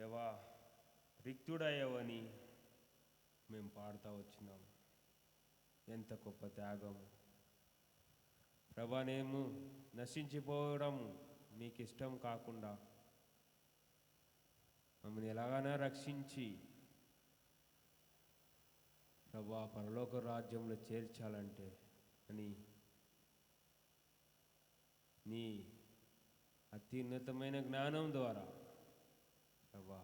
దేవా రిక్తుడయ్యవని మేము పాడుతూ వచ్చినాం. ఎంత గొప్ప త్యాగము ప్రభా, నేను నశించిపోవడం నీకు ఇష్టం కాకుండా మమ్మల్ని ఎలాగైనా రక్షించి ప్రభా పరలోక రాజ్యంలో చేర్చాలంటే అని నీ అత్యున్నతమైన జ్ఞానం ద్వారా ప్రభా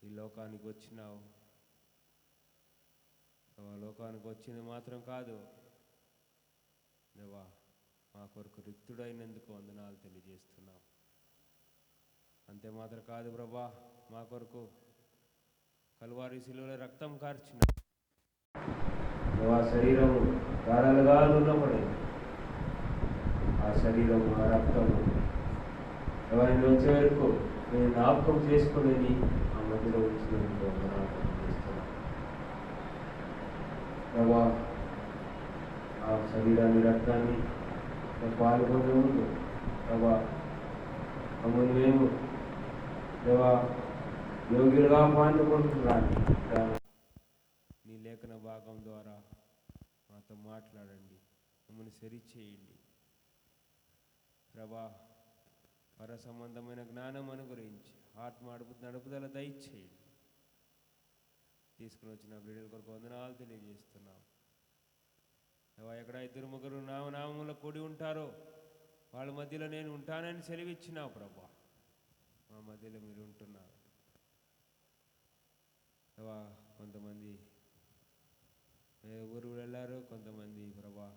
ఈ లోకానికి వచ్చినావు. ప్రభా లోకానికి వచ్చింది మాత్రం కాదు దేవా, మా కొరకు రిక్తుడైనందుకు వందనాలు తెలియజేస్తున్నాం. అంతే మాత్రం కాదు ప్రభా, మా కొరకు కల్వారి శిలువలో రక్తం కార్చిన దేవా శరీరం గారాలుగా రుణపడింది. ఆ శరీరం ఆ రక్తము ఎవరిని వచ్చే వరకు నేను జ్ఞాపకం చేసుకునేది ఆ మధ్యలో ఉంచినందుకు వందనాలు తెలియజేస్తున్నాం. ప్రభా ఆ శరీరాన్ని రక్తాన్ని పాల్గొనే ముందు ప్రభా మమ్మల్ని మేము దేవా యోగ్యులుగా పాల్గొంటున్నాను. నీ లేఖన భాగం ద్వారా మాతో మాట్లాడండి, మమ్మల్ని సరిచేయండి ప్రభా. పర సంబంధమైన జ్ఞానం అనుగ్రహించి ఆత్మ నడుపుదల దయచేయండి. తీసుకుని వచ్చిన బిడ్డల కొరకు వందనాలు తెలియజేస్తున్నాం. ఎక్కడ ఇద్దరు ముగ్గురు నామములో కూడి ఉంటారో వాళ్ళ మధ్యలో నేను ఉంటానని సెలవిచ్చినావు ప్రభా. మా మధ్యలో మీరు ఉంటున్నారు. కొంతమంది ఊరు వెళ్ళారు, కొంతమంది ప్రభా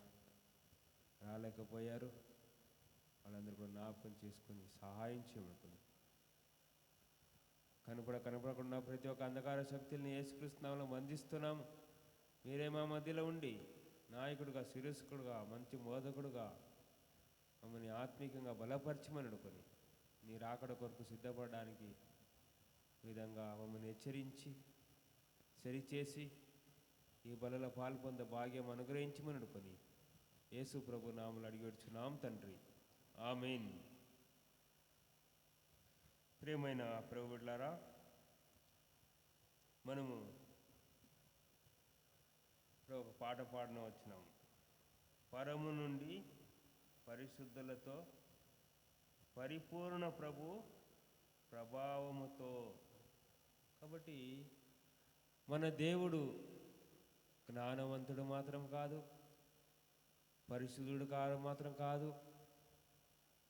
రాలేకపోయారు. వాళ్ళందరూ కూడా జ్ఞాపకం చేసుకుని సహాయం చేయమనుకుని కనపడకుండా ప్రతి ఒక్క అంధకార శక్తుల్ని యేసుక్రీస్తు నామములో బంధిస్తున్నాము. మీరే మా మధ్యలో ఉండి నాయకుడుగా, శిరస్కుడుగా, మంచి బోధకుడుగా మమ్మల్ని ఆత్మీకంగా బలపరచమని అనుకొని నీ రాకడ కొరకు సిద్ధపడడానికి విధంగా మమ్మల్ని హెచ్చరించి సరిచేసి ఈ బలలో పాల్పొంద భాగ్యం అనుగ్రహించమని అనుకొని యేసు ప్రభు నామములో అడిగొచ్చున్నాం తండ్రి, ఆమేన్. ప్రియమైన ప్రభు బిడ్డలారా, మనము ఒక పాట పాడన వచ్చినాం. పరము నుండి పరిశుద్ధులతో పరిపూర్ణ ప్రభు ప్రభావముతో. కాబట్టి మన దేవుడు జ్ఞానవంతుడు మాత్రం కాదు, పరిశుద్ధుడు మాత్రం కాదు,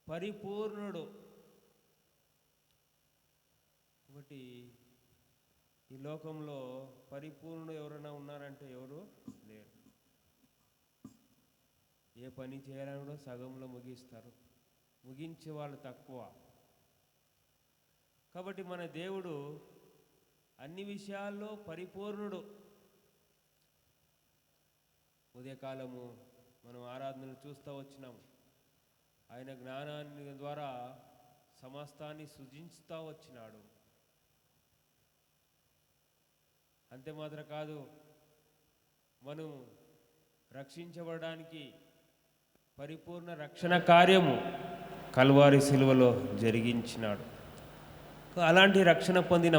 పరిపూర్ణుడు. కాబట్టి ఈ లోకంలో పరిపూర్ణుడు ఎవరైనా ఉన్నారంటే ఎవరు లేరు. ఏ పని చేయాలని కూడా సగంలో ముగిస్తారు, ముగించే వాళ్ళు తక్కువ. కాబట్టి మన దేవుడు అన్ని విషయాల్లో పరిపూర్ణుడు. ఉదయకాలము మనం ఆరాధనలు చూస్తూ వచ్చినాం. ఆయన జ్ఞానాన్ని ద్వారా సమస్తాన్ని సృజించుతూ వచ్చినాడు. అంతే మాత్రం కాదు, మనం రక్షించబడడానికి పరిపూర్ణ రక్షణ కార్యము కల్వారి శిలువలో జరిగించినాడు. అలాంటి రక్షణ పొందిన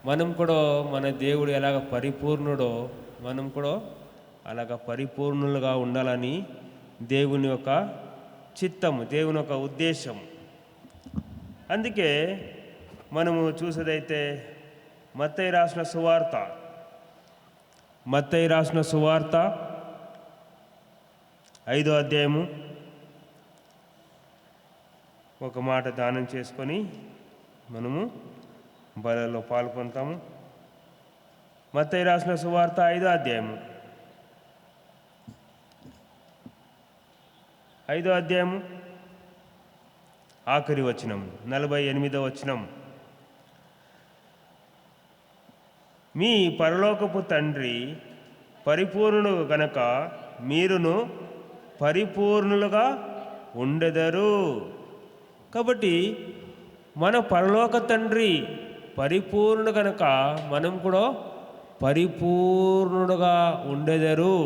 మనం కూడా మన దేవుడు ఎలాగ పరిపూర్ణుడో మనం కూడా అలాగ పరిపూర్ణులుగా ఉండాలని దేవుని యొక్క చిత్తము, దేవుని యొక్క ఉద్దేశం. అందుకే మనము చూసేదైతే మత్తయి రాసిన సువార్త 5వ అధ్యాయము ఒక మాట దానం చేసుకొని మనము బలలో పాల్గొంటాము. మత్తయి రాసిన సువార్త 5వ అధ్యాయము 5వ అధ్యాయము ఆఖరి వచనం 48వ వచనం. మీ పరలోకపు తండ్రి పరిపూర్ణుడు గనక మీరును పరిపూర్ణులుగా ఉండెదరు. కాబట్టి మన పరలోక తండ్రి పరిపూర్ణుడు గనక మనం కూడా పరిపూర్ణుడుగా ఉండెదరు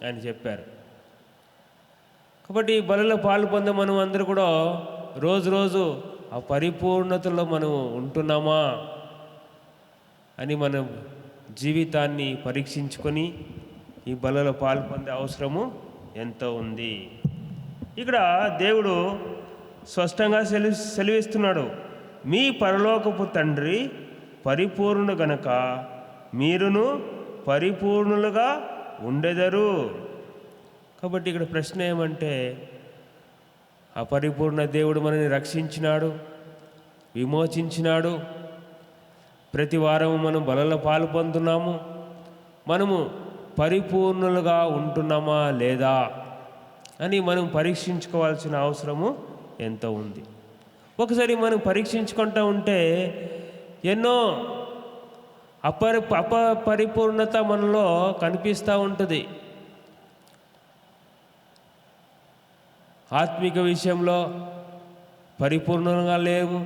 అని చెప్పారు. కాబట్టి బలలో పాలు పొందే మనం అందరూ కూడా రోజు ఆ పరిపూర్ణతలో మనం ఉంటున్నామా అని మనం జీవితాన్ని పరీక్షించుకొని ఈ బలలో పాల్పొందే అవసరము ఎంతో ఉంది. ఇక్కడ దేవుడు స్పష్టంగా సెలవిస్తున్నాడు, మీ పరలోకపు తండ్రి పరిపూర్ణుడు గనక మీరును పరిపూర్ణులుగా ఉండెదరు. కాబట్టి ఇక్కడ ప్రశ్న ఏమంటే, ఆ పరిపూర్ణ దేవుడు మనల్ని రక్షించినాడు, విమోచించినాడు. ప్రతి వారం మనం బలలో పాలు పొందుతున్నాము. మనము పరిపూర్ణులుగా ఉంటున్నామా లేదా అని మనం పరీక్షించుకోవాల్సిన అవసరము ఎంతో ఉంది. ఒకసారి మనం పరీక్షించుకుంటూ ఉంటే ఎన్నో అపరిపూర్ణత మనలో కనిపిస్తూ ఉంటుంది. ఆత్మిక విషయంలో పరిపూర్ణంగా లేవు,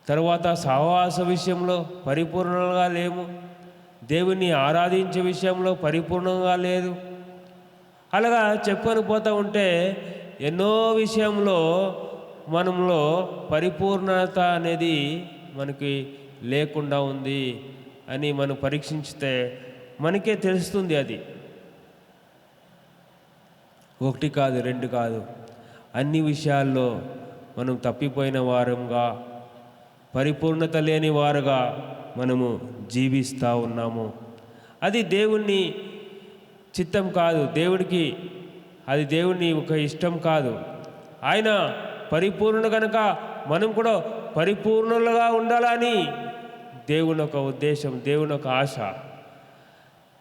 తర్వాత సహవాస విషయంలో పరిపూర్ణంగా లేము, దేవుని ఆరాధించే విషయంలో పరిపూర్ణంగా లేదు. అలాగా చెప్పుకొని పోతూ ఉంటే ఎన్నో విషయంలో మనలో పరిపూర్ణత అనేది మనకి లేకుండా ఉంది అని మనం పరీక్షించితే మనకే తెలుస్తుంది. అది ఒకటి కాదు, రెండు కాదు, అన్ని విషయాల్లో మనం తప్పిపోయిన వారంగా, పరిపూర్ణత లేని వారుగా మనము జీవిస్తూ ఉన్నాము. అది దేవుని చిత్తం కాదు, దేవుడికి అది దేవుని ఒక ఇష్టం కాదు. ఆయన పరిపూర్ణుడు కనుక మనం కూడా పరిపూర్ణులుగా ఉండాలని దేవుని ఒక ఉద్దేశం, దేవుని ఒక ఆశ.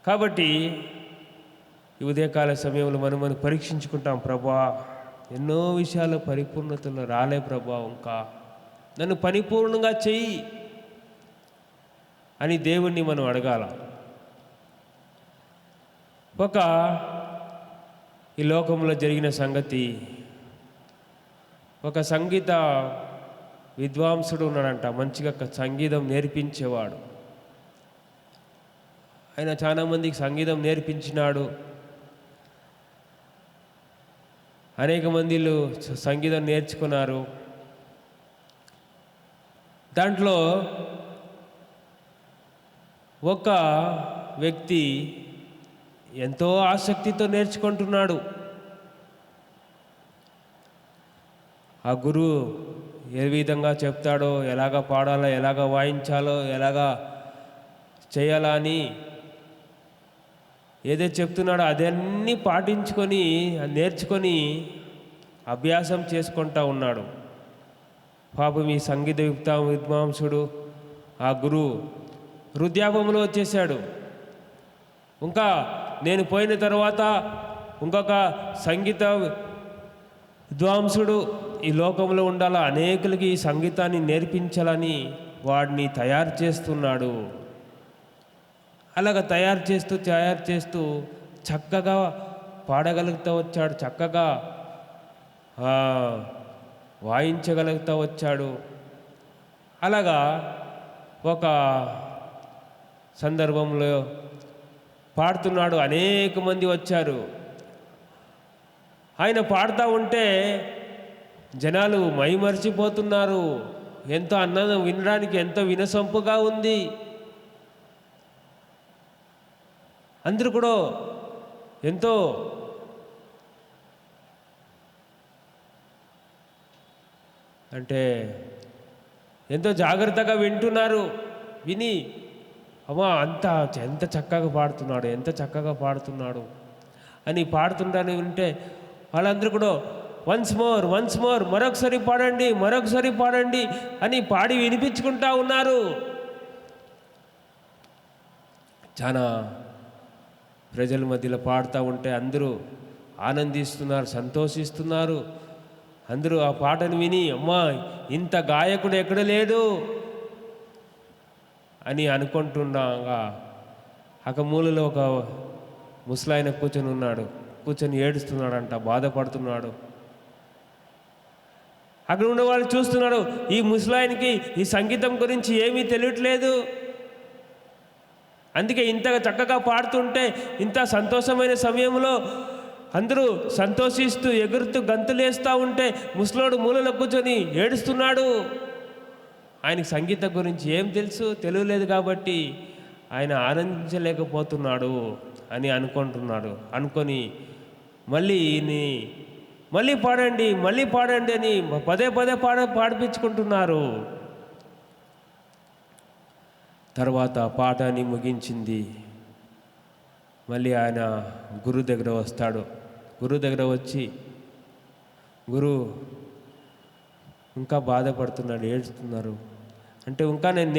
కాబట్టి ఈ ఉదయకాల సమయంలో మనం పరీక్షించుకుంటాం, ప్రభా ఎన్నో విషయాలు పరిపూర్ణతలో రాలే ప్రభా, ఇంకా నన్ను పరిపూర్ణంగా చెయ్యి అని దేవుణ్ణి మనం అడగాల. ఈ లోకంలో జరిగిన సంగతి, ఒక సంగీత విద్వాంసుడు ఉన్నాడంట, మంచిగా సంగీతం నేర్పించేవాడు. ఆయన చాలామందికి సంగీతం నేర్పించినాడు. అనేక మందిలు సంగీతం నేర్చుకున్నారు. దాంట్లో ఒక వ్యక్తి ఎంతో ఆసక్తితో నేర్చుకుంటున్నాడు. ఆ గురువు ఏ విధంగా చెప్తాడో, ఎలాగ పాడాలో, ఎలాగ వాయించాలో, ఎలాగ చేయాలా అని ఏదైతే చెప్తున్నాడో అదన్నీ పాటించుకొని నేర్చుకొని అభ్యాసం చేసుకుంటా ఉన్నాడు. పాపం ఈ సంగీత విద్వాంసుడు, ఆ గురువు వృద్ధాపంలో వచ్చేసాడు. ఇంకా నేను పోయిన తర్వాత ఇంకొక సంగీత విద్వాంసుడు ఈ లోకంలో ఉండాలా, అనేకులకి ఈ సంగీతాన్ని నేర్పించాలని వాడిని తయారు చేస్తున్నాడు. అలాగ తయారు చేస్తూ చక్కగా పాడగలుగుతూ వచ్చాడు, చక్కగా వాయించగలుగుతూ వచ్చాడు. అలాగా ఒక సందర్భంలో పాడుతున్నాడు, అనేక మంది వచ్చారు. ఆయన పాడుతూ ఉంటే జనాలు మైమరిచిపోతున్నారు. ఎంతో ఆనందం, వినడానికి ఎంతో వినసొంపుగా ఉంది. అందరూ కూడా ఎంతో ఎంతో జాగ్రత్తగా వింటున్నారు. విని అమ్మా ఎంత చక్కగా పాడుతున్నాడు, ఎంత చక్కగా పాడుతున్నాడు అని పాడుతుంటాను వింటే వాళ్ళందరూ కూడా వన్స్ మోర్ మరొకసారి పాడండి అని పాడి వినిపించుకుంటా ఉన్నారు. చాలా ప్రజల మధ్యలో పాడుతూ ఉంటే అందరూ ఆనందిస్తున్నారు, సంతోషిస్తున్నారు. అందరూ ఆ పాటను విని అమ్మా ఇంత గాయకుడు ఎక్కడ లేడు అని అనుకుంటుండగా ఒక మూలలో ఒక ముసలాయన కూర్చొని ఏడుస్తున్నాడంట, బాధపడుతున్నాడు. అక్కడ ఉన్న వాళ్ళు చూస్తున్నాడు, ఈ ముసలాయనకి ఈ సంగీతం గురించి ఏమీ తెలియట్లేదు. అందుకే ఇంతగా చక్కగా పాడుతుంటే, ఇంత సంతోషమైన సమయంలో అందరూ సంతోషిస్తూ ఎగురుతూ గంతులేస్తూ ఉంటే ముసలోడు మూలలో కూర్చొని ఏడుస్తున్నాడు. ఆయనకి సంగీతం గురించి ఏం తెలుసు, తెలియలేదు కాబట్టి ఆయన ఆనందించలేకపోతున్నాడు అని అనుకొని మళ్ళీ పాడండి అని పదే పాడిపించుకుంటున్నారు. తర్వాత పాఠాన్ని ముగించింది. మళ్ళీ ఆయన గురువు దగ్గర వస్తాడు. గురువు దగ్గర వచ్చి, గురు ఇంకా బాధపడుతున్నాడు, ఏడుస్తున్నారు అంటే ఇంకా నేను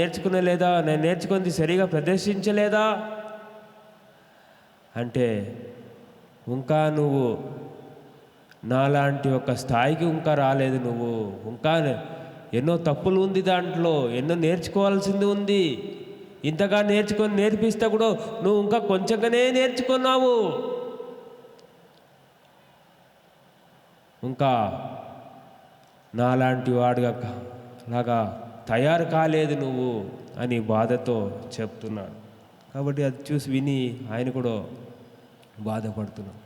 నేర్చుకుంది సరిగా ప్రదర్శించలేదా అంటే, ఇంకా నువ్వు నాలాంటి ఒక స్థాయికి ఇంకా రాలేదు, నువ్వు ఇంకా ఎన్నో తప్పులు ఉంది, దాంట్లో ఎన్నో నేర్చుకోవాల్సింది ఉంది. ఇంతగా నేర్పిస్తే కూడా నువ్వు ఇంకా కొంచెంగానే నేర్చుకున్నావు, ఇంకా నాలాంటి వాడుగా లాగా తయారు కాలేదు నువ్వు అని బాధతో చెప్తున్నాడు. కాబట్టి అది చూసి విని ఆయన కూడా బాధపడుతున్నాడు.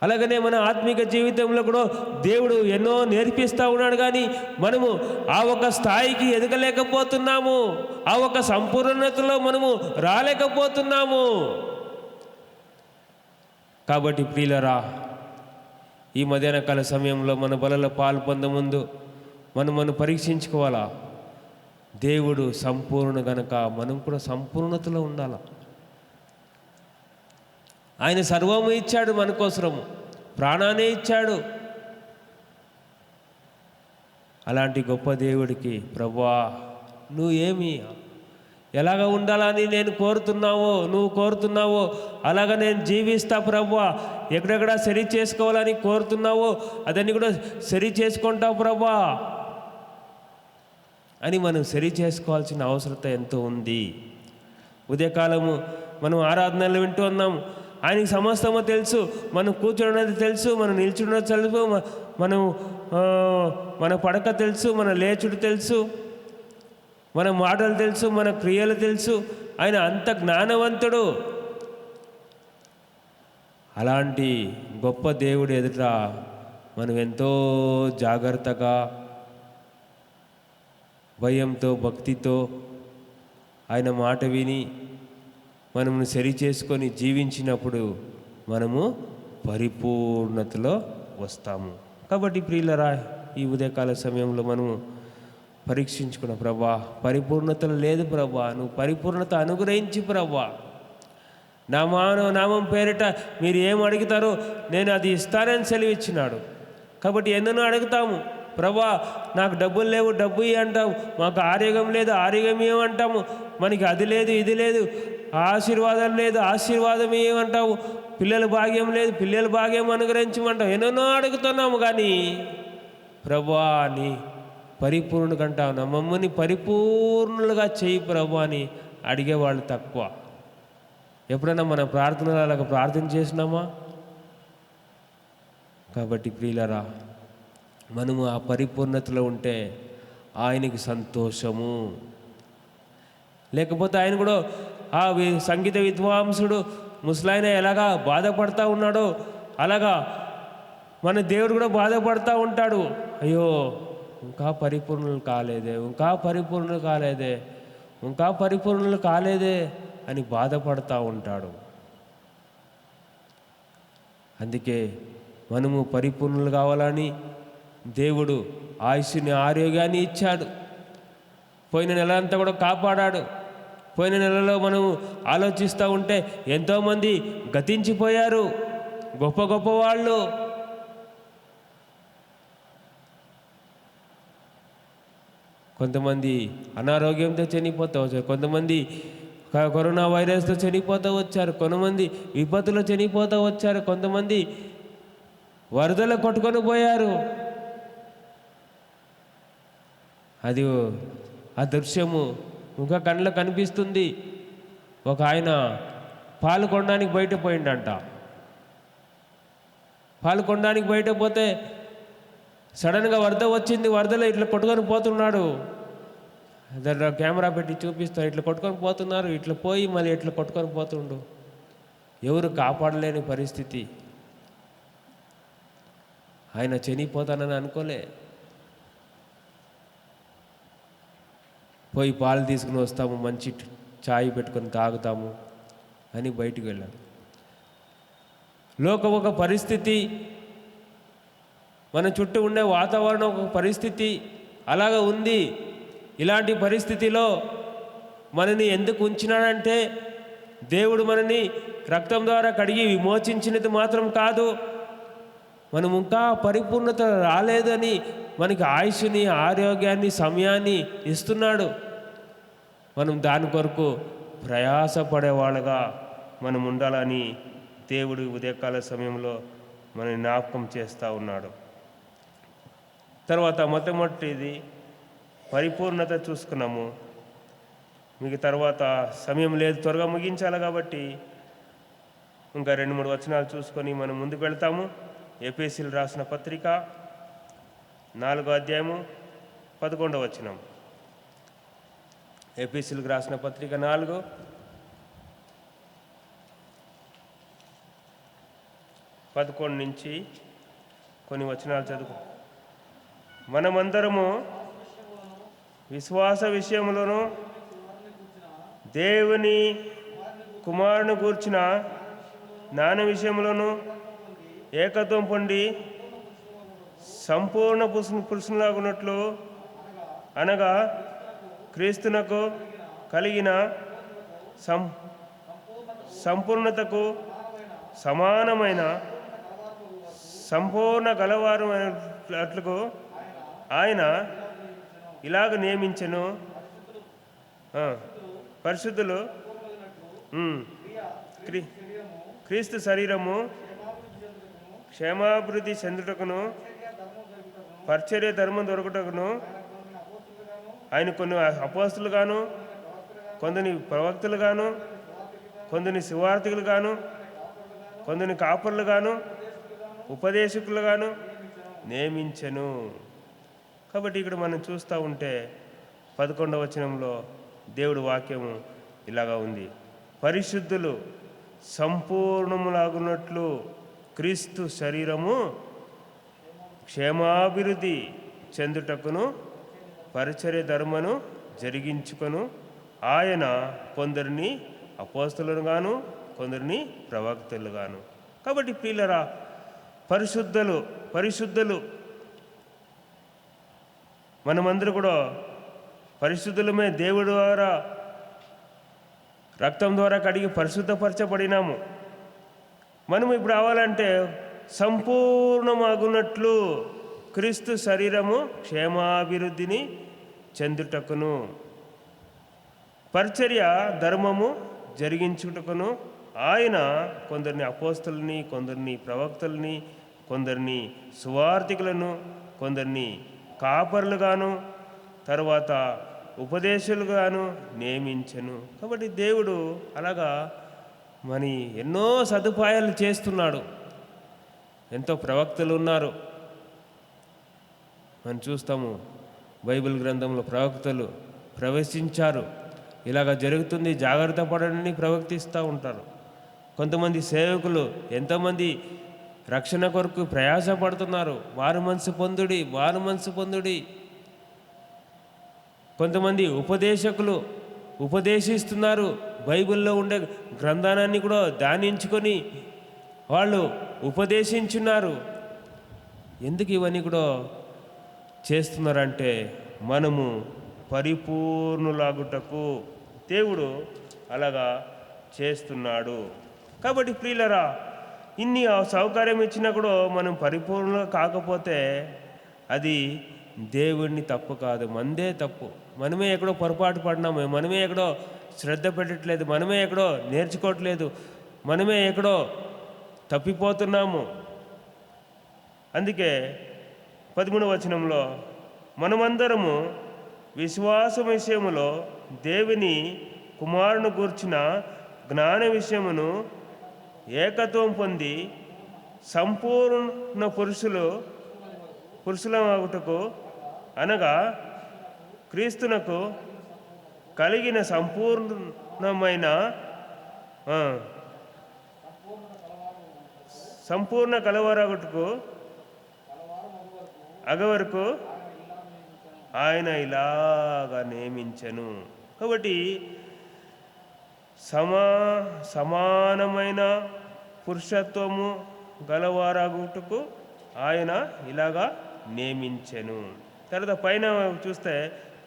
అలాగనే మన ఆత్మిక జీవితంలో కూడా దేవుడు ఎన్నో నేర్పిస్తూ ఉన్నాడు, కానీ మనము ఆ ఒక స్థాయికి ఎదగలేకపోతున్నాము, ఆ ఒక సంపూర్ణతలో మనము రాలేకపోతున్నాము. కాబట్టి ప్రియులరా, ఈ మధ్యాహ్న కాల సమయంలో మన బలలో పాలు పొందముందు మనం పరీక్షించుకోవాలా. దేవుడు సంపూర్ణ గనక మనం కూడా సంపూర్ణతలో ఉండాలి. ఆయన సర్వము ఇచ్చాడు, మన కోసము ప్రాణాన్ని ఇచ్చాడు. అలాంటి గొప్ప దేవుడికి, ప్రభువా నువ్వు ఎలాగ ఉండాలని నువ్వు కోరుతున్నావో అలాగ నేను జీవిస్తా ప్రభువా. ఎక్కడెక్కడ సరి చేసుకోవాలని కోరుతున్నావో అదన్నీ కూడా సరి చేసుకుంటావు ప్రభువా అని మనం సరి చేసుకోవాల్సిన అవసరత ఎంతో ఉంది. ఉదయకాలము మనం ఆరాధనలు వింటూ ఉన్నాం. ఆయనకి సమస్తము తెలుసు. మనం కూర్చున్నది తెలుసు, మనం నిల్చున్నది తెలుసు, మన పడక తెలుసు, మన లేచుడు తెలుసు, మన మాటలు తెలుసు, మన క్రియలు తెలుసు. ఆయన అంత జ్ఞానవంతుడు. అలాంటి గొప్ప దేవుడు ఎదుట మనం ఎంతో జాగ్రత్తగా, భయంతో, భక్తితో ఆయన మాట విని మనము సరి చేసుకొని జీవించినప్పుడు మనము పరిపూర్ణతలో వస్తాము. కాబట్టి ప్రియులరా, ఈ ఉదయకాల సమయంలో మనము పరీక్షించుకున్న, ప్రభా పరిపూర్ణతలు లేదు ప్రభా, నువ్వు పరిపూర్ణత అనుగ్రహించి ప్రభా, నామం పేరిట మీరు ఏం అడుగుతారో నేను అది ఇస్తానని సెలవిచ్చినాడు. కాబట్టి ఎన్నో అడుగుతాము, ప్రభా నాకు డబ్బులు లేవు, డబ్బు ఇవి అంటాము, మాకు ఆరోగ్యం లేదు, ఆరోగ్యం ఏమంటాము, మనకి అది లేదు, ఇది లేదు, ఆశీర్వాదం లేదు, ఆశీర్వాదం ఏమంటావు, పిల్లల భాగ్యం లేదు, పిల్లల భాగ్యం అనుగ్రహించమంటావు, ఎన్నెన్నో అడుగుతున్నాము. కానీ ప్రభువా నీ పరిపూర్ణ కంటావు, నా మమ్మల్ని పరిపూర్ణులుగా చేయి ప్రభు అని అడిగేవాళ్ళు తక్కువ. ఎప్పుడైనా మన ప్రార్థనలు అలాగ ప్రార్థన చేసినామా? కాబట్టి ప్రియులరా, మనము ఆ పరిపూర్ణతలో ఉంటే ఆయనకి సంతోషము. లేకపోతే ఆయన కూడా ఆ సంగీత విద్వాంసుడు ముసలాయన ఎలాగా బాధపడతా ఉన్నాడో అలాగా మన దేవుడు కూడా బాధపడతా ఉంటాడు. అయ్యో ఇంకా పరిపూర్ణులు కాలేదే అని బాధపడతా ఉంటాడు. అందుకే మనము పరిపూర్ణులు కావాలని దేవుడు ఆయుష్ని, ఆరోగ్యాన్ని ఇచ్చాడు. పోయిన నెల అంతా కూడా కాపాడాడు. పోయిన నెలలో మనం ఆలోచిస్తూ ఉంటే ఎంతోమంది గతించిపోయారు, గొప్ప గొప్ప వాళ్ళు. కొంతమంది అనారోగ్యంతో చనిపోతూ వచ్చారు, కొంతమంది కరోనా వైరస్తో చనిపోతూ వచ్చారు, కొంతమంది విపత్తులో చనిపోతూ వచ్చారు, కొంతమంది వరదలు కొట్టుకొని పోయారు. అది ఆ దృశ్యము ఇంకా కళ్ళలో కనిపిస్తుంది. ఒక ఆయన పాలు కొనడానికి బయట పోయిండంట. పాలు కొనడానికి బయట పోతే సడన్గా వరద వచ్చింది. వరదలో ఇట్లా కొట్టుకొని పోతున్నాడు. దాంట్లో కెమెరా పెట్టి చూపిస్తారు, ఇట్లా కొట్టుకొని పోతున్నారు, ఇట్లా పోయి మళ్ళీ ఇట్లా కొట్టుకొని పోతుండు. ఎవరు కాపాడలేని పరిస్థితి. ఆయన చనిపోతానని అనుకోలే. పోయి పాలు తీసుకుని వస్తాము, మంచి ఛాయ్ పెట్టుకొని తాగుతాము అని బయటికి వెళ్ళాడు. లోకం ఒక పరిస్థితి, మన చుట్టూ ఉండే వాతావరణం ఒక పరిస్థితి అలాగ ఉంది. ఇలాంటి పరిస్థితిలో మనని ఎందుకు ఉంచినాడంటే, దేవుడు మనని రక్తం ద్వారా కడిగి విమోచించినది మాత్రం కాదు, మనం ఇంకా పరిపూర్ణత రాలేదని మనకి ఆయుష్ని, ఆరోగ్యాన్ని, సమయాన్ని ఇస్తున్నాడు. మనం దాని కొరకు ప్రయాసపడేవాళ్ళగా మనం ఉండాలని దేవుడు ఉదయకాల సమయంలో మన జ్ఞాపకం చేస్తూ ఉన్నాడు. తర్వాత మొట్టమొదటిది పరిపూర్ణత చూసుకున్నాము. మీకు తర్వాత సమయం లేదు, త్వరగా ముగించాలి కాబట్టి ఇంకా 2-3 వచనాలు చూసుకొని మనం ముందుకు వెళ్తాము. ఎఫెసీయులకు రాసిన పత్రిక 4వ అధ్యాయము 11వ వచనం. ఎఫెసీయులకు రాసిన పత్రిక 4:11 నుంచి కొన్ని వచనాలు చదువు. మనమందరము విశ్వాస విషయంలోనూ దేవుని కుమారుని గూర్చిన జ్ఞాన విషయంలోనూ ఏకత్వం పొంది సంపూర్ణ పురుషులాగున్నట్లు, అనగా క్రీస్తునకు కలిగిన సంపూర్ణతకు సమానమైన సంపూర్ణ గలవారు అట్లకు ఆయన ఇలాగ నియమించెను. పరిశుద్ధులు క్రీస్తు శరీరము క్షేమాభివృద్ధి చెందుటకును పరిచర్య ధర్మం దొరకటకును ఆయన కొన్ని అపోస్తలుగాను, కొందరిని ప్రవక్తలుగాను, కొందరిని సువార్తికులుగాను, కొందరిని కాపరులుగాను, ఉపదేశకులుగాను నియమించెను. కాబట్టి ఇక్కడ మనం చూస్తూ ఉంటే 11వ వచనంలో దేవుడి వాక్యము ఇలాగా ఉంది. పరిశుద్ధులు సంపూర్ణములాగున్నట్లు క్రీస్తు శరీరము క్షేమాభివృద్ధి చెందుటకును పరిచర్య ధర్మను జరిగించుకొను ఆయన కొందరిని అపోస్తలును గాను, కొందరిని ప్రవక్తలు గాను. కాబట్టి ప్రియులరా, పరిశుద్ధులు మనమందరూ కూడా పరిశుద్ధులమే. దేవుడి ద్వారా రక్తం ద్వారా కడిగి పరిశుద్ధపరచబడినాము. మనం ఇప్పుడు రావాలంటే సంపూర్ణమగునట్లు క్రీస్తు శరీరము క్షేమాభివృద్ధిని చెందుటకును పరిచర్య ధర్మము జరిగించుటకును ఆయన కొందరిని అపోస్తలుని, కొందరిని ప్రవక్తలని, కొందరిని సువార్తికులను, కొందరిని కాపరులుగాను, తర్వాత ఉపదేశాలుగాను నియమించెను. కాబట్టి దేవుడు అలాగా మరి ఎన్నో సదుపాయాలు చేస్తున్నాడు. ఎంతో ప్రవక్తలు ఉన్నారు. మనం చూస్తాము బైబిల్ గ్రంథంలో ప్రవక్తలు ప్రవేశించారు. ఇలాగ జరుగుతుంది, జాగ్రత్త పడని ప్రవక్తిస్తూ ఉంటారు. కొంతమంది సేవకులు ఎంతోమంది రక్షణ కొరకు ప్రయాసపడుతున్నారు. మారు మనసు పొందుడి. కొంతమంది ఉపదేశకులు ఉపదేశిస్తున్నారు. బైబిల్లో ఉండే గ్రంథాన్ని కూడా ధ్యానించుకొని వాళ్ళు ఉపదేశించున్నారు. ఎందుకు ఇవన్నీ కూడా చేస్తున్నారంటే మనము పరిపూర్ణులాగుటకు దేవుడు అలాగా చేస్తున్నాడు. కాబట్టి ప్రియులరా, ఇన్ని సౌకర్యం ఇచ్చినా కూడా మనం పరిపూర్ణంగా కాకపోతే అది దేవుడిని తప్పు కాదు, మనదే తప్పు. మనమే ఎక్కడో పొరపాటు పడినాము, మనమే ఎక్కడో శ్రద్ధ పెట్టట్లేదు, మనమే ఎక్కడో నేర్చుకోవట్లేదు, మనమే ఎక్కడో తప్పిపోతున్నాము. అందుకే 13వ వచనంలో మనమందరము విశ్వాస విషయములో దేవుని కుమారుని గూర్చిన జ్ఞాన విషయమును ఏకత్వం పొంది సంపూర్ణ పురుషులమగుటకు, అనగా క్రీస్తునకు కలిగిన సంపూర్ణ కలవరగుటకు అగవరకు ఆయన ఇలాగా నియమించెను. కాబట్టి సమానమైన పురుషత్వము గలవారగుటకు ఆయన ఇలాగా నియమించెను. తర్వాత పైన చూస్తే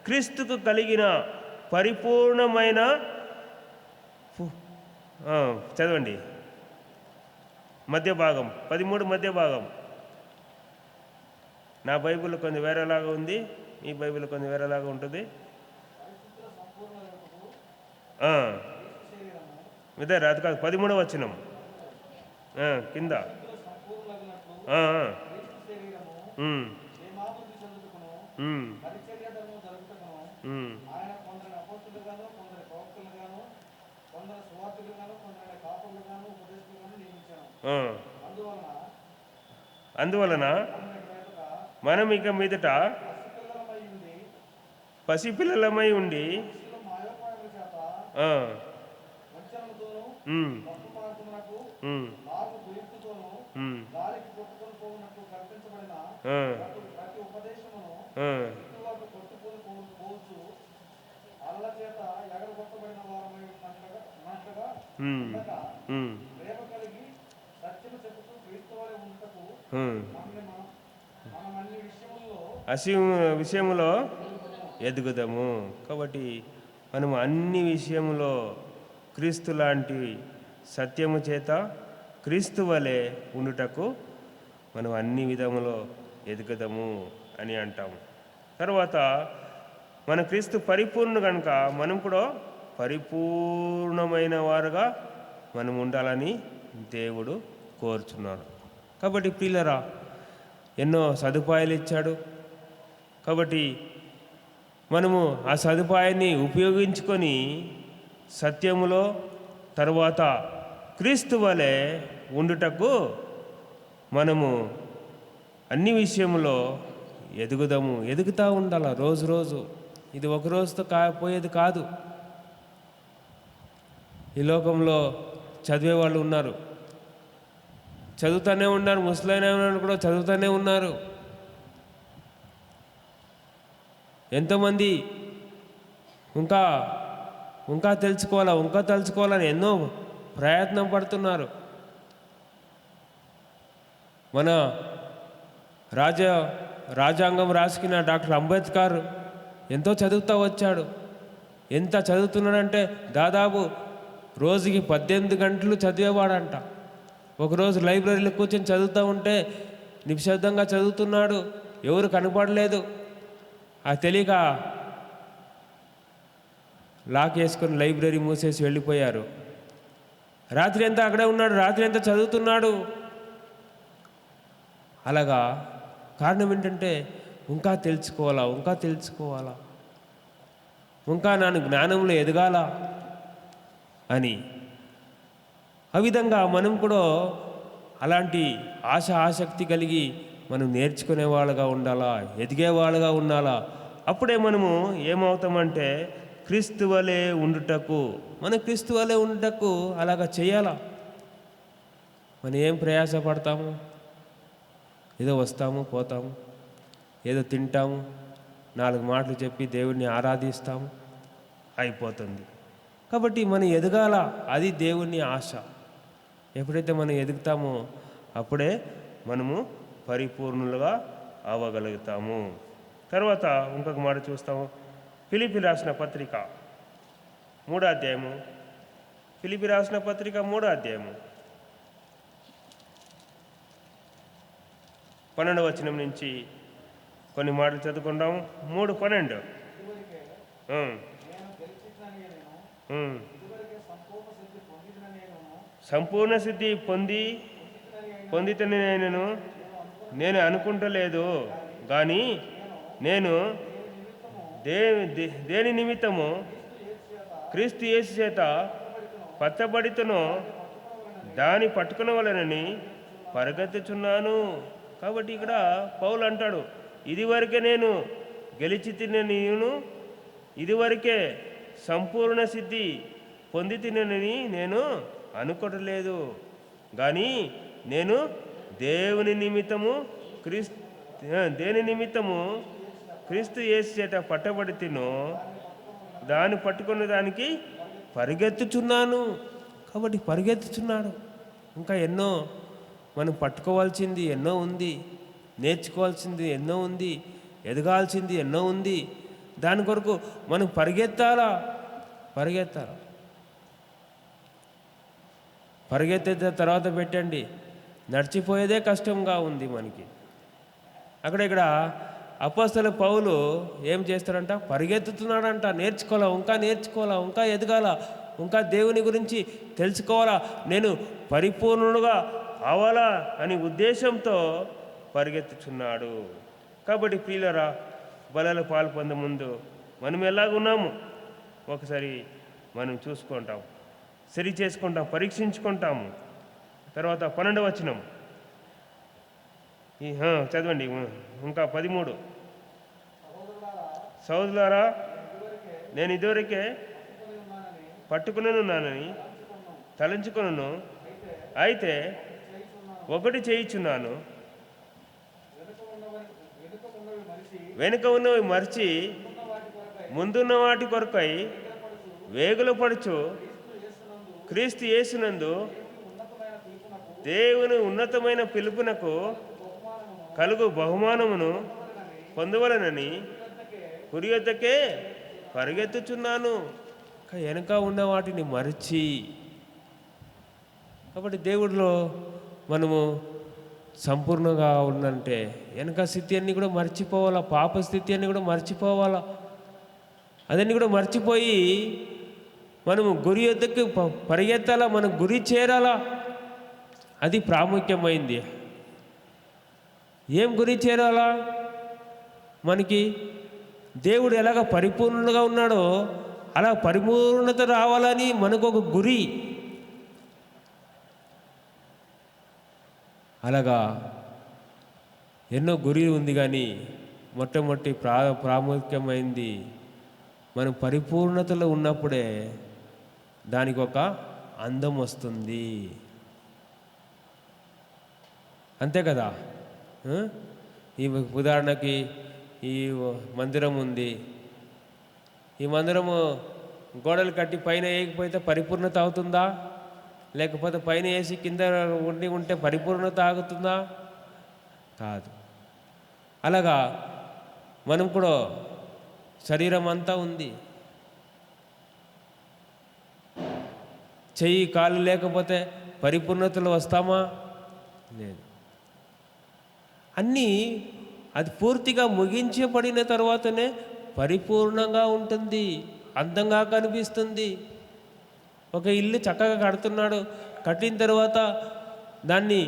క్రీస్తుకు కలిగిన పరిపూర్ణమైన చదవండి మధ్య భాగం 13 మధ్య భాగం. నా బైబిల్ కొంచెం వేరేలాగా ఉంది, మీ బైబిల్ కొంచెం వేరేలాగా ఉంటుంది. ఇదే రాదు కాదు, 13వ వచనం కింద. అందువలన మనం ఇక మీదట పసిపిల్లలమై ఉండి విషయంలో ఎదుగుదాము. కాబట్టి మనం అన్ని విషయంలో క్రీస్తు లాంటి సత్యము చేత క్రీస్తు వలె ఉండుటకు మనం అన్ని విధములో ఎదుగుదాము అని అంటాము. తర్వాత మన క్రీస్తు పరిపూర్ణ కనుక మనం కూడా పరిపూర్ణమైన వారుగా మనం ఉండాలని దేవుడు కోరుచున్నాడు. కాబట్టి ప్రియులరా, ఎన్నో సదుపాయాలు ఇచ్చాడు. కాబట్టి మనము ఆ సదుపాయాన్ని ఉపయోగించుకొని సత్యములో తర్వాత క్రీస్తు వలె ఉండుటకు మనము అన్ని విషయంలో ఎదుగుతూ ఉండాలి రోజు రోజు. ఇది ఒక రోజుతో పోయేది కాదు. ఈ లోకంలో చదివే వాళ్ళు ఉన్నారు, చదువుతూనే ఉన్నారు. ముసలైన వాళ్ళు కూడా చదువుతూనే ఉన్నారు. ఎంతోమంది ఇంకా తెలుసుకోవాలని ఎన్నో ప్రయత్నం పడుతున్నారు. మన రాజ్యాంగం రాసుకున్న డాక్టర్ అంబేద్కర్ ఎంతో చదువుతూ వచ్చాడు. ఎంత చదువుతున్నాడంటే దాదాపు రోజుకి 18 గంటలు చదివేవాడంట. ఒకరోజు లైబ్రరీలో కూర్చొని చదువుతూ ఉంటే నిశ్శబ్దంగా చదువుతున్నాడు, ఎవరు కనపడలేదు. ఆ తెలియక లాక్ వేసుకొని లైబ్రరీ మూసేసి వెళ్ళిపోయారు. రాత్రి అంతా అక్కడే ఉన్నాడు, రాత్రి అంతా చదువుతున్నాడు. అలాగా కారణం ఏంటంటే ఇంకా తెలుసుకోవాలా, ఇంకా నేను జ్ఞానంలో ఎదగాల అని. ఆ విధంగా మనం కూడా అలాంటి ఆసక్తి కలిగి మనం నేర్చుకునే వాళ్ళగా ఉండాలా, ఎదిగే వాళ్ళగా ఉండాలా. అప్పుడే మనము ఏమవుతామంటే క్రీస్తు వలె ఉండుటకు అలాగా చేయాలా. మనం ఏం ప్రయాసపడతాము? ఏదో వస్తాము, పోతాము, ఏదో తింటాము, 4 మాటలు చెప్పి దేవుడిని ఆరాధిస్తాము, అయిపోతుంది. కాబట్టి మనం ఎదగాల, అది దేవుని ఆశ. ఎప్పుడైతే మనం ఎదుగుతామో అప్పుడే మనము పరిపూర్ణులుగా అవ్వగలుగుతాము. తర్వాత ఇంకొక మాట చూస్తాము. ఫిలిప్పీ రాసిన పత్రిక 3వ అధ్యాయము. ఫిలిప్పీ రాసిన పత్రిక 3వ అధ్యాయము 12వ వచనం నుంచి కొన్ని మాటలు చదువుకుంటాము. 3:12 సంపూర్ణ సిద్ధి పొందితని నేను అనుకుంటలేదు, కానీ నేను దేని నిమిత్తము క్రీస్తు యేసు చేత పట్టబడితనో దాన్ని పట్టుకునవలెనని పరిగెత్తుచున్నాను. కాబట్టి ఇక్కడ పౌలు అంటాడు, ఇదివరకే నేను గెలిచి తినని, ఇదివరకే సంపూర్ణ సిద్ధి పొంది తినని నేను అనుకోవట్లేదు, కానీ నేను దేవుని నిమిత్తము దేని నిమిత్తము క్రీస్తు యేసు చేత పట్టబడి తినో దాన్ని పట్టుకున్న దానికి పరిగెత్తుచున్నాను. కాబట్టి పరిగెత్తుచున్నాడు. ఇంకా ఎన్నో మనం పట్టుకోవాల్సింది ఎన్నో ఉంది, నేర్చుకోవాల్సింది ఎన్నో ఉంది, ఎదగాల్సింది ఎన్నో ఉంది. దాని కొరకు మనం పరిగెత్తాలి. పరిగెత్తే తర్వాత పెట్టండి, నడిచిపోయేదే కష్టంగా ఉంది మనకి. ఇక్కడ అపోస్తల పౌలు ఏం చేస్తాడంట? పరిగెత్తుతున్నాడంట. నేర్చుకోవాలా, ఇంకా ఎదగాల, ఇంకా దేవుని గురించి తెలుసుకోవాలా, నేను పరిపూర్ణుడుగా అవ్వాలా అని ఉద్దేశంతో పరిగెత్తుచున్నాడు. కాబట్టి ప్రియులరా, బలలో పాలు పొందే ముందు మనం ఎలాగున్నాము ఒకసారి మనం చూసుకుంటాం, సరి చేసుకుంటాం, పరీక్షించుకుంటాము. తర్వాత 12వ వచనం చదవండి. ఇంకా 13. సోదరులారా, నేను ఇదివరకే పట్టుకున్నానని తలంచుకున్నాను, అయితే ఒకటి చేయుచున్నాను, వెనుక ఉన్నవి మరిచి ముందున్న వాటి కొరకై వేగులు పడుచు క్రీస్తు యేసునందు దేవుని ఉన్నతమైన పిలుపునకు కలుగు బహుమానమును పొందవలనని కుడి యొద్దకే పరిగెత్తుచున్నాను. వెనుక ఉన్న వాటిని మరిచి. కాబట్టి దేవుడిలో మనము సంపూర్ణంగా ఉందంటే వెనక స్థితి అన్నీ కూడా మర్చిపోవాలా, పాప స్థితి అన్నీ కూడా మర్చిపోవాలా. అదన్నీ కూడా మర్చిపోయి మనము గురి యొద్దకు పరిగెత్తాలా, మనం గురి చేరాలా. అది ప్రాముఖ్యమైంది. ఏం గురి చేరాలా? మనకి దేవుడు ఎలాగ పరిపూర్ణంగా ఉన్నాడో అలా పరిపూర్ణత రావాలని మనకు ఒక గురి. అలాగా ఎన్నో గురి ఉంది, కానీ మొట్టమొదటి ప్రాముఖ్యమైంది మనం పరిపూర్ణతలో ఉన్నప్పుడే దానికి ఒక అందం వస్తుంది. అంతే కదా. ఈ ఉదాహరణకి ఈ మందిరం ఉంది. ఈ మందిరము గోడలు కట్టి పైన వేయకపోతే పరిపూర్ణత అవుతుందా? లేకపోతే పైన వేసి కింద ఉంటే పరిపూర్ణత ఆగుతుందా? కాదు. అలాగా మనం కూడా శరీరం అంతా ఉంది, చెయ్యి కాళ్ళు లేకపోతే పరిపూర్ణతలు వస్తామా? లేదు. అన్నీ అది పూర్తిగా ముగించబడిన తర్వాతనే పరిపూర్ణంగా ఉంటుంది, అందంగా కనిపిస్తుంది. ఒక ఇల్లు చక్కగా కడుతున్నాడు, కట్టిన తర్వాత దాన్ని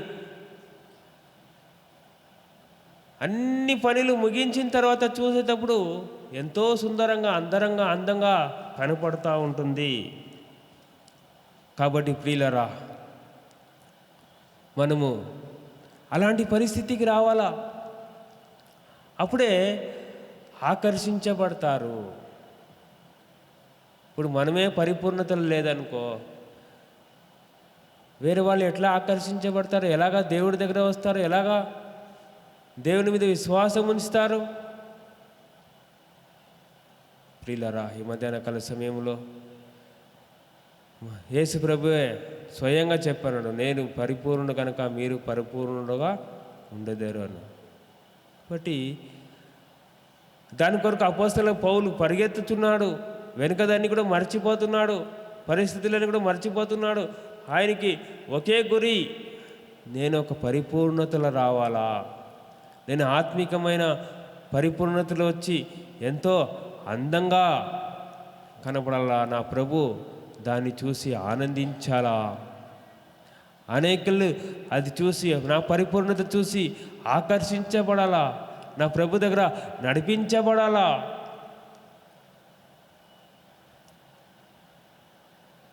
అన్ని పనులు ముగించిన తర్వాత చూసేటప్పుడు ఎంతో సుందరంగా అందంగా కనపడుతూ ఉంటుంది. కాబట్టి ప్రియులరా, మనము అలాంటి పరిస్థితికి రావాలా. అప్పుడే ఆకర్షించబడతారు. ఇప్పుడు మనమే పరిపూర్ణతలు లేదనుకో, వేరే వాళ్ళు ఎట్లా ఆకర్షించబడతారు? ఎలాగా దేవుడి దగ్గర వస్తారు? ఎలాగా దేవుని మీద విశ్వాసం ఉంచుతారు? ప్రియులరా, ఈ మధ్యాహ్న కాల సమయంలో యేసు ప్రభువే స్వయంగా చెప్పాడు, నేను పరిపూర్ణుడు కనుక మీరు పరిపూర్ణుడుగా ఉండలేరు అని. కాబట్టి దాని కొరకు అపోస్తల పౌలు పరిగెత్తుతున్నాడు, వెనుక దాన్ని కూడా మర్చిపోతున్నాడు, పరిస్థితులను కూడా మర్చిపోతున్నాడు. ఆయనకి ఒకే గురి, నేను ఒక పరిపూర్ణతలో రావాలా, నేను ఆత్మికమైన పరిపూర్ణతలో వచ్చి ఎంతో అందంగా కనపడాలా, నా ప్రభు దాన్ని చూసి ఆనందించాలా. అనేకులు అది చూసి, నా పరిపూర్ణత చూసి ఆకర్షించబడాలా, నా ప్రభు దగ్గర నడిపించబడాలా.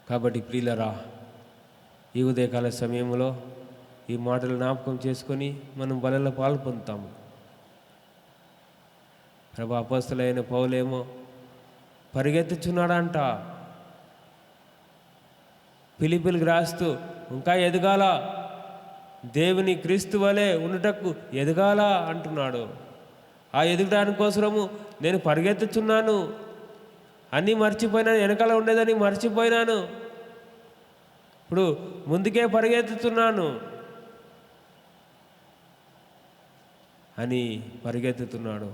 కాబట్టి ప్రియులరా, ఈ ఉదయకాల సమయంలో ఈ మాటలు జ్ఞాపకం చేసుకొని మనం బలలో పాల్పొందుతాము. ప్రభు అపోస్తలుడైన పౌలేమో పరిగెత్తుచున్నాడంట, ఫిలిప్పీలకు రాస్తూ ఇంకా ఎదగాల, దేవుని క్రీస్తు వలె ఉండుటకు ఎదగాల అంటున్నాడు. ఆ ఎదగడానికి కోసము నేను పరిగెత్తుచున్నాను. అన్నీ మర్చిపోయినాను, వెనకాల ఉండేదని మర్చిపోయినాను, ఇప్పుడు ముందుకే పరిగెత్తుతున్నాను అని పరిగెత్తుతున్నాడు.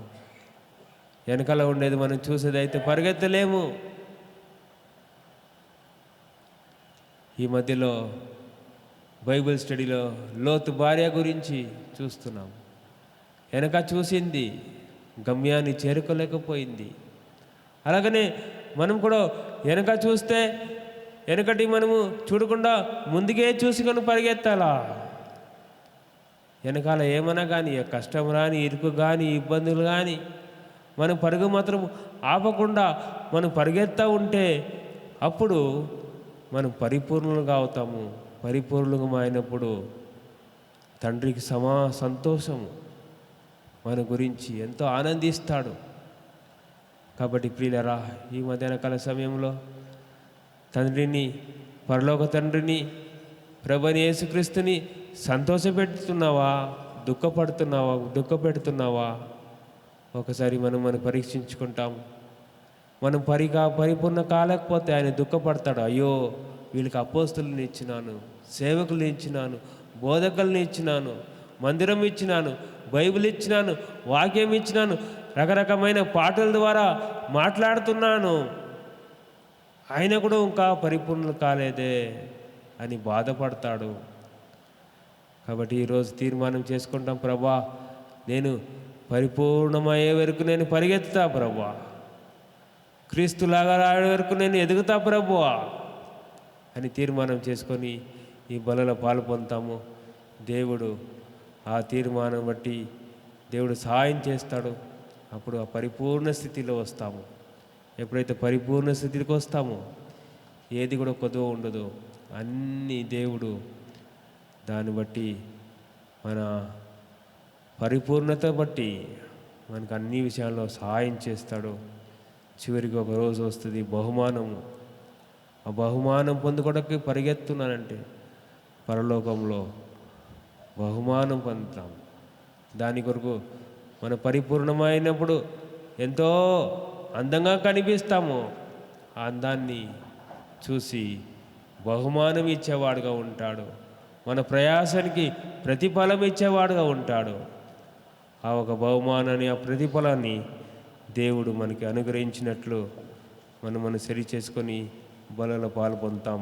వెనకాల ఉండేది మనం చూసేదైతే పరిగెత్తలేము. ఈ మధ్యలో బైబిల్ స్టడీలో లోతు భార్య గురించి చూస్తున్నాం. వెనక చూసింది, గమ్యాన్ని చేరుకోలేకపోయింది. అలాగనే మనం కూడా వెనక చూస్తే వెనకటి మనము చూడకుండా ముందుకే చూసుకొని పరిగెత్తాలా. వెనకాల ఏమన్నా కానీ, కష్టం రాని, ఇరుకు కానీ, ఇబ్బందులు కానీ, మనం పరుగు మాత్రం ఆపకుండా మనం పరిగెత్తా ఉంటే అప్పుడు మనం పరిపూర్ణులుగా అవుతాము. పరిపూర్ణంగా అయినప్పుడు తండ్రికి సంతోషము మన గురించి ఎంతో ఆనందిస్తాడు. కాబట్టి ప్రియులరా, ఈ మధ్యాహ్న కాల సమయంలో తండ్రిని, పరలోక తండ్రిని, ప్రభువైన యేసుక్రీస్తుని సంతోషపెడుతున్నావా, దుఃఖపెడుతున్నావా? ఒకసారి మనం పరీక్షించుకుంటాం. మనం పరిపూర్ణ కాలేకపోతే ఆయన దుఃఖపడతాడు. అయ్యో, వీళ్ళకి అపోస్తులను ఇచ్చినాను, సేవకులను ఇచ్చినాను, బోధకులను ఇచ్చినాను, మందిరం ఇచ్చినాను, బైబిల్ ఇచ్చినాను, వాక్యం ఇచ్చినాను, రకరకమైన పాటల ద్వారా మాట్లాడుతున్నాను, ఆయన కూడా ఇంకా పరిపూర్ణులు కాలేదే అని బాధపడతాడు. కాబట్టి ఈరోజు తీర్మానం చేసుకుంటాం, ప్రభా నేను పరిపూర్ణమయ్యే వరకు నేను పరిగెత్తుతా ప్రభువా, క్రీస్తులాగా రాయే వరకు నేను ఎదుగుతా ప్రభువా అని తీర్మానం చేసుకొని ఈ బలలో పాలు పొందుతాము. దేవుడు ఆ తీర్మానం బట్టి దేవుడు సహాయం చేస్తాడు. అప్పుడు ఆ పరిపూర్ణ స్థితిలో వస్తాము. ఎప్పుడైతే పరిపూర్ణ స్థితికి వస్తామో ఏది కూడా కొదువ ఉండదు. అన్నీ దేవుడు దాన్ని బట్టి మన పరిపూర్ణత బట్టి మనకు అన్ని విషయాల్లో సహాయం చేస్తాడు. చివరికి ఒక రోజు వస్తుంది బహుమానము. ఆ బహుమానం పొందుకోవడానికి పరిగెత్తున్నానంటే పరలోకంలో బహుమానం పొందుతాం. దాని కొరకు మన పరిపూర్ణమైనప్పుడు ఎంతో అందంగా కనిపిస్తాము. ఆ అందాన్ని చూసి బహుమానం ఇచ్చేవాడుగా ఉంటాడు. మన ప్రయాసానికి ప్రతిఫలం ఇచ్చేవాడుగా ఉంటాడు. ఆ ఒక బహుమానాన్ని, ఆ ప్రతిఫలాన్ని దేవుడు మనకి అనుగ్రహించినట్లు మనం సరి చేసుకొని బలలో పాలు పొందుతాం.